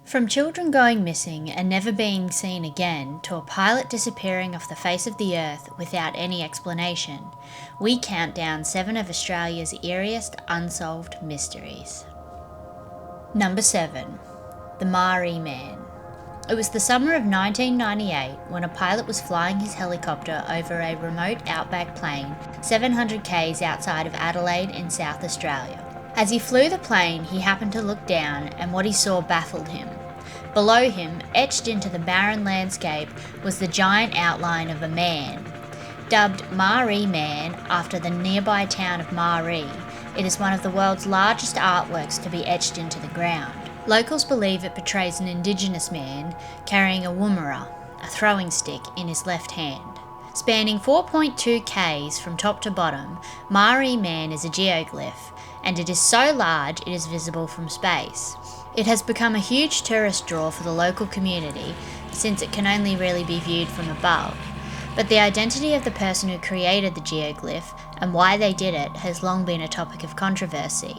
From children going missing and never being seen again to a pilot disappearing off the face of the earth without any explanation, we count down 7 of Australia's eeriest unsolved mysteries. Number 7. The Maori Man. It was the summer of 1998 when a pilot was flying his helicopter over a remote outback plain 700 k's outside of Adelaide in South Australia. As he flew the plane, he happened to look down and what he saw baffled him. Below him, etched into the barren landscape, was the giant outline of a man. Dubbed Maori Man after the nearby town of Maori, it is one of the world's largest artworks to be etched into the ground. Locals believe it portrays an indigenous man carrying a woomera, a throwing stick, in his left hand. Spanning 4.2 k's from top to bottom, Maori Man is a geoglyph, and it is so large it is visible from space. It has become a huge tourist draw for the local community since it can only really be viewed from above, but the identity of the person who created the geoglyph and why they did it has long been a topic of controversy.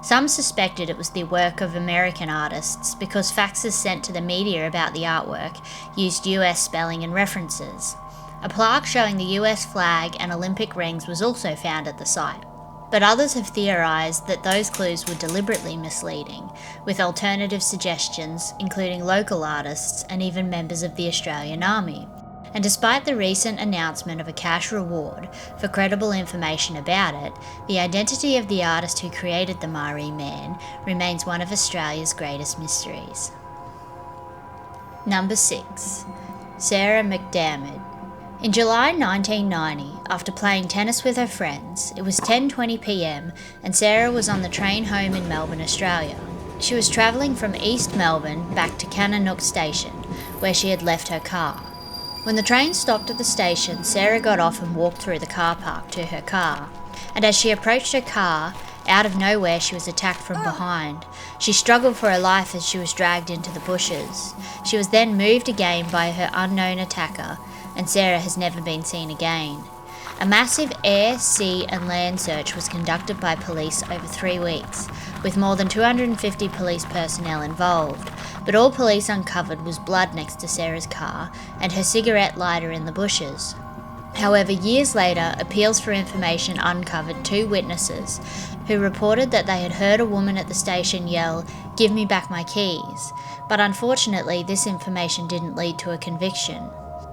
Some suspected it was the work of American artists because faxes sent to the media about the artwork used US spelling and references. A plaque showing the US flag and Olympic rings was also found at the site. But others have theorised that those clues were deliberately misleading, with alternative suggestions including local artists and even members of the Australian Army. And despite the recent announcement of a cash reward for credible information about it, the identity of the artist who created the Maori Man remains one of Australia's greatest mysteries. Number 6. Sarah McDermott. In July 1990, after playing tennis with her friends, it was 10:20 p.m. and Sarah was on the train home in Melbourne, Australia. She was travelling from East Melbourne back to Kananook Station, where she had left her car. When the train stopped at the station, Sarah got off and walked through the car park to her car, and as she approached her car, out of nowhere she was attacked from behind. She struggled for her life as she was dragged into the bushes. She was then moved again by her unknown attacker, and Sarah has never been seen again. A massive air, sea and land search was conducted by police over 3 weeks, with more than 250 police personnel involved, but all police uncovered was blood next to Sarah's car and her cigarette lighter in the bushes. However, years later, Appeals for Information uncovered 2 witnesses who reported that they had heard a woman at the station yell, "Give me back my keys," but unfortunately this information didn't lead to a conviction.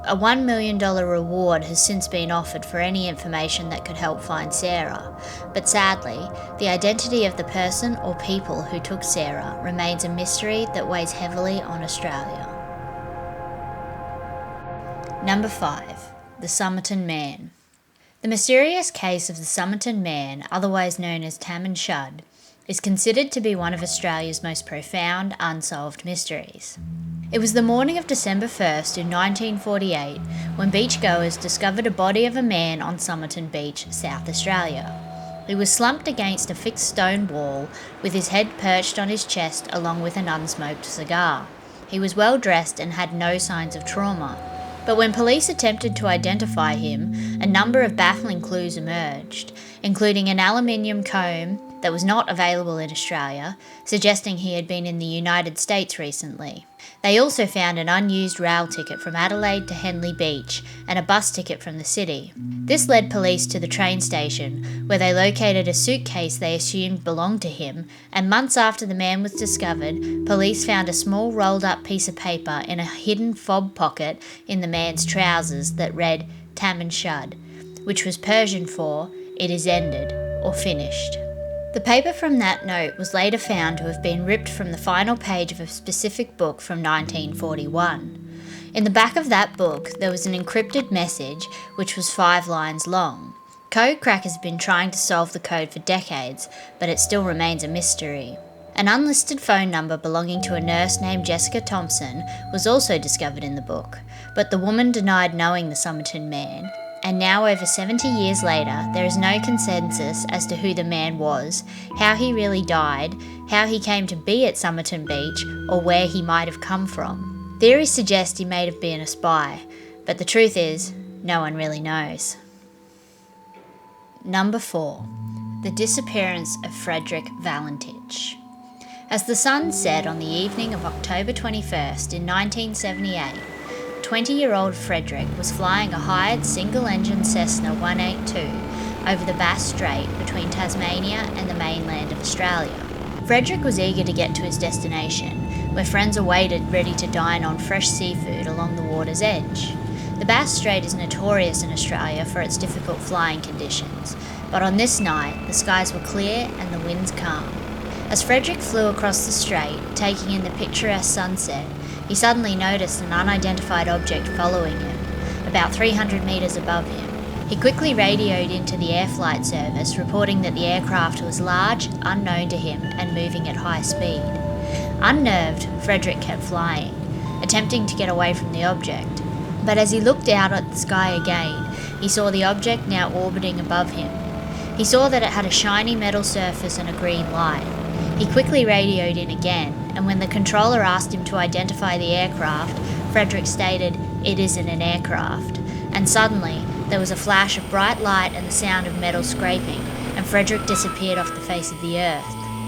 A $1 million reward has since been offered for any information that could help find Sarah, but sadly, the identity of the person or people who took Sarah remains a mystery that weighs heavily on Australia. Number 5. The Somerton Man. The mysterious case of the Somerton Man, otherwise known as Tam Shud, is considered to be one of Australia's most profound unsolved mysteries. It was the morning of December 1st in 1948 when beachgoers discovered a body of a man on Somerton Beach, South Australia. He was slumped against a fixed stone wall with his head perched on his chest along with an unsmoked cigar. He was well dressed and had no signs of trauma. But when police attempted to identify him, a number of baffling clues emerged, including an aluminium comb that was not available in Australia, suggesting he had been in the United States recently. They also found an unused rail ticket from Adelaide to Henley Beach and a bus ticket from the city. This led police to the train station, where they located a suitcase they assumed belonged to him, and months after the man was discovered, police found a small rolled-up piece of paper in a hidden fob pocket in the man's trousers that read Tam Shud, which was Persian for "It is ended" or finished. The paper from that note was later found to have been ripped from the final page of a specific book from 1941. In the back of that book, there was an encrypted message which was 5 lines long. Code crackers have been trying to solve the code for decades, but it still remains a mystery. An unlisted phone number belonging to a nurse named Jessica Thompson was also discovered in the book, but the woman denied knowing the Somerton Man. And now over 70 years later, there is no consensus as to who the man was, how he really died, how he came to be at Somerton Beach, or where he might have come from. Theories suggest he may have been a spy, but the truth is, no one really knows. Number 4. The Disappearance of Frederick Valentine. As the sun set on the evening of October 21st in 1978, 20-year-old Frederick was flying a hired single-engine Cessna 182 over the Bass Strait between Tasmania and the mainland of Australia. Frederick was eager to get to his destination, where friends awaited ready to dine on fresh seafood along the water's edge. The Bass Strait is notorious in Australia for its difficult flying conditions, but on this night the skies were clear and the winds calm. As Frederick flew across the strait, taking in the picturesque sunset, he suddenly noticed an unidentified object following him, about 300 metres above him. He quickly radioed into the air flight service, reporting that the aircraft was large, unknown to him, and moving at high speed. Unnerved, Frederick kept flying, attempting to get away from the object. But as he looked out at the sky again, he saw the object now orbiting above him. He saw that it had a shiny metal surface and a green light. He quickly radioed in again, and when the controller asked him to identify the aircraft, Frederick stated, "It isn't an aircraft." And suddenly, there was a flash of bright light and the sound of metal scraping, and Frederick disappeared off the face of the earth.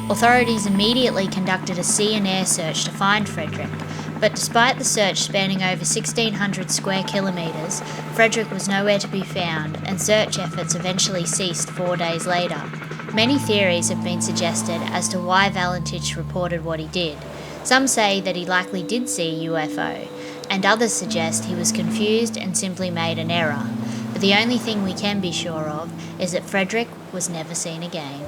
Authorities immediately conducted a sea and air search to find Frederick, but despite the search spanning over 1,600 square kilometres, Frederick was nowhere to be found, and search efforts eventually ceased 4 days later. Many theories have been suggested as to why Valentine reported what he did. Some say that he likely did see a UFO, and others suggest he was confused and simply made an error. But the only thing we can be sure of is that Frederick was never seen again.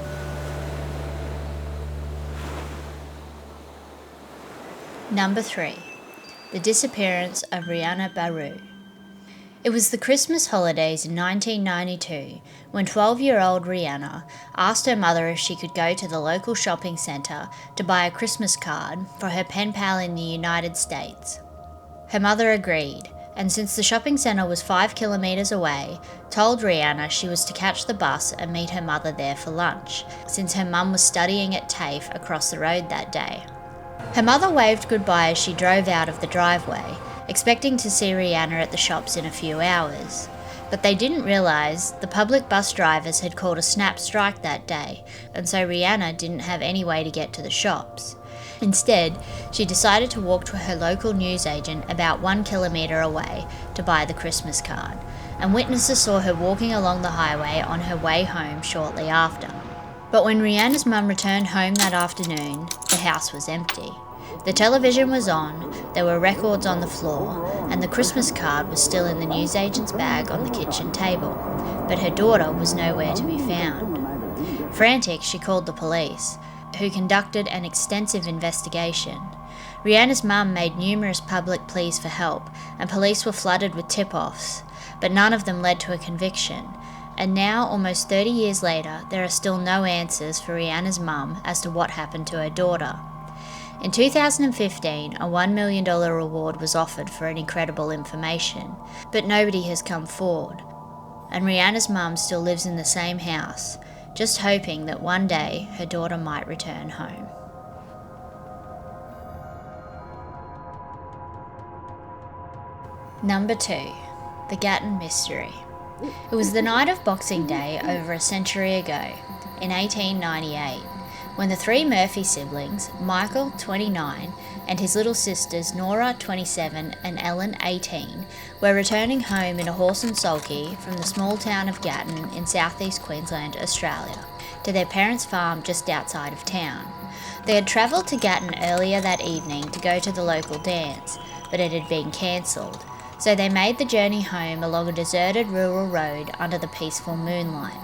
Number 3. The Disappearance of Rihanna Baru. It was the Christmas holidays in 1992 when 12-year-old Rihanna asked her mother if she could go to the local shopping centre to buy a Christmas card for her pen pal in the United States. Her mother agreed, and since the shopping centre was 5 kilometres away, told Rihanna she was to catch the bus and meet her mother there for lunch, since her mum was studying at TAFE across the road that day. Her mother waved goodbye as she drove out of the driveway, expecting to see Rihanna at the shops in a few hours. But they didn't realise the public bus drivers had called a snap strike that day, and so Rihanna didn't have any way to get to the shops. Instead, she decided to walk to her local newsagent about 1 kilometre away to buy the Christmas card, and witnesses saw her walking along the highway on her way home shortly after. But when Rihanna's mum returned home that afternoon, the house was empty. The television was on, there were records on the floor, and the Christmas card was still in the newsagent's bag on the kitchen table, but her daughter was nowhere to be found. Frantic, she called the police, who conducted an extensive investigation. Rihanna's mum made numerous public pleas for help, and police were flooded with tip-offs, but none of them led to a conviction. And now, almost 30 years later, there are still no answers for Rihanna's mum as to what happened to her daughter. In 2015, a $1 million reward was offered for any credible information, but nobody has come forward. And Rihanna's mum still lives in the same house, just hoping that one day her daughter might return home. Number 2. The Gatton Mystery. It was the night of Boxing Day over a century ago, in 1898, when the three Murphy siblings, Michael, 29, and his little sisters Nora, 27, and Ellen, 18, were returning home in a horse and sulky from the small town of Gatton in southeast Queensland, Australia, to their parents' farm just outside of town. They had travelled to Gatton earlier that evening to go to the local dance, but it had been cancelled, so they made the journey home along a deserted rural road under the peaceful moonlight.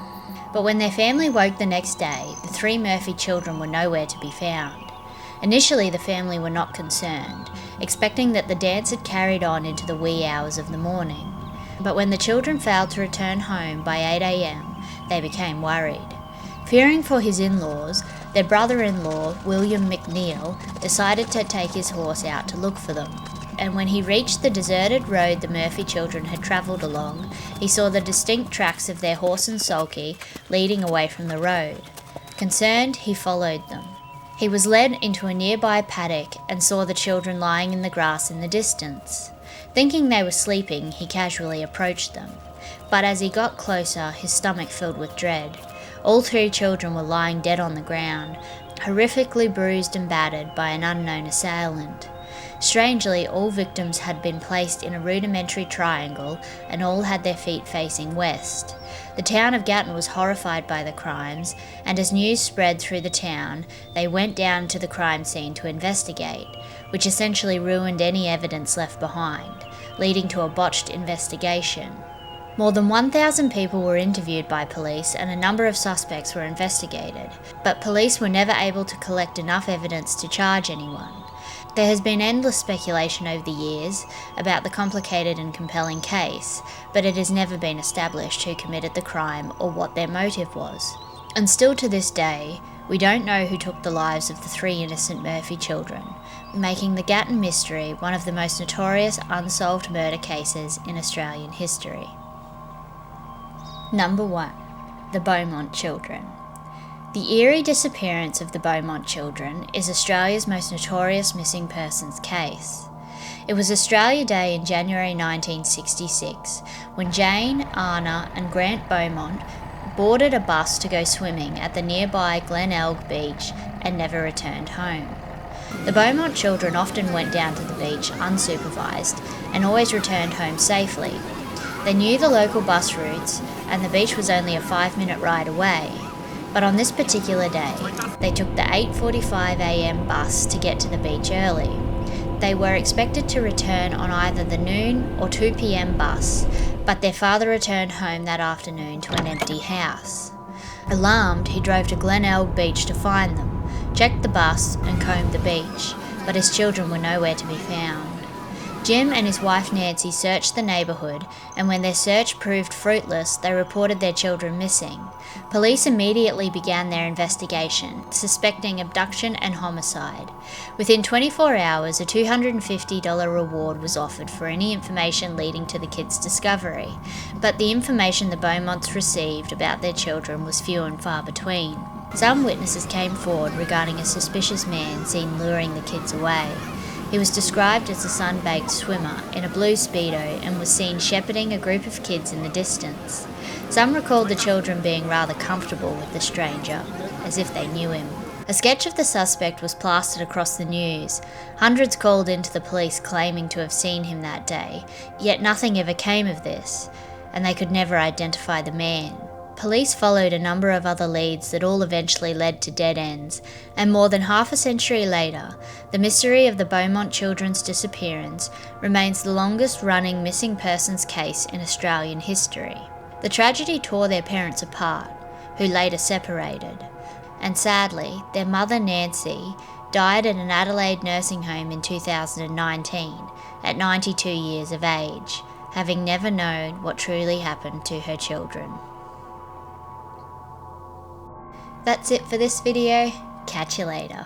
But when their family woke the next day, the three Murphy children were nowhere to be found. Initially, the family were not concerned, expecting that the dance had carried on into the wee hours of the morning. But when the children failed to return home by 8 a.m, they became worried. Fearing for his in-laws, their brother-in-law, William McNeil, decided to take his horse out to look for them. And when he reached the deserted road the Murphy children had travelled along, he saw the distinct tracks of their horse and sulky leading away from the road. Concerned, he followed them. He was led into a nearby paddock and saw the children lying in the grass in the distance. Thinking they were sleeping, he casually approached them. But as he got closer, his stomach filled with dread. All three children were lying dead on the ground, horrifically bruised and battered by an unknown assailant. Strangely, all victims had been placed in a rudimentary triangle and all had their feet facing west. The town of Gatton was horrified by the crimes, and as news spread through the town, they went down to the crime scene to investigate, which essentially ruined any evidence left behind, leading to a botched investigation. More than 1,000 people were interviewed by police and a number of suspects were investigated, but police were never able to collect enough evidence to charge anyone. There has been endless speculation over the years about the complicated and compelling case, but it has never been established who committed the crime or what their motive was. And still to this day, we don't know who took the lives of the 3 innocent Murphy children, making the Gatton Mystery one of the most notorious unsolved murder cases in Australian history. Number 1. The Beaumont Children. The eerie disappearance of the Beaumont Children is Australia's most notorious missing persons case. It was Australia Day in January 1966 when Jane, Anna and Grant Beaumont boarded a bus to go swimming at the nearby Glenelg Beach and never returned home. The Beaumont children often went down to the beach unsupervised and always returned home safely. They knew the local bus routes and the beach was only a 5-minute ride away. But on this particular day, they took the 8:45 a.m. bus to get to the beach early. They were expected to return on either the noon or 2 p.m. bus, but their father returned home that afternoon to an empty house. Alarmed, he drove to Glenelg Beach to find them, checked the bus and combed the beach, but his children were nowhere to be found. Jim and his wife Nancy searched the neighbourhood, and when their search proved fruitless, they reported their children missing. Police immediately began their investigation, suspecting abduction and homicide. Within 24 hours, a $250 reward was offered for any information leading to the kids' discovery, but the information the Beaumonts received about their children was few and far between. Some witnesses came forward regarding a suspicious man seen luring the kids away. He was described as a sun-baked swimmer in a blue Speedo and was seen shepherding a group of kids in the distance. Some recalled the children being rather comfortable with the stranger, as if they knew him. A sketch of the suspect was plastered across the news. Hundreds called into the police claiming to have seen him that day, yet nothing ever came of this, and they could never identify the man. Police followed a number of other leads that all eventually led to dead ends, and more than half a century later, the mystery of the Beaumont children's disappearance remains the longest-running missing persons case in Australian history. The tragedy tore their parents apart, who later separated, and sadly, their mother Nancy died at an Adelaide nursing home in 2019 at 92 years of age, having never known what truly happened to her children. That's it for this video. Catch you later.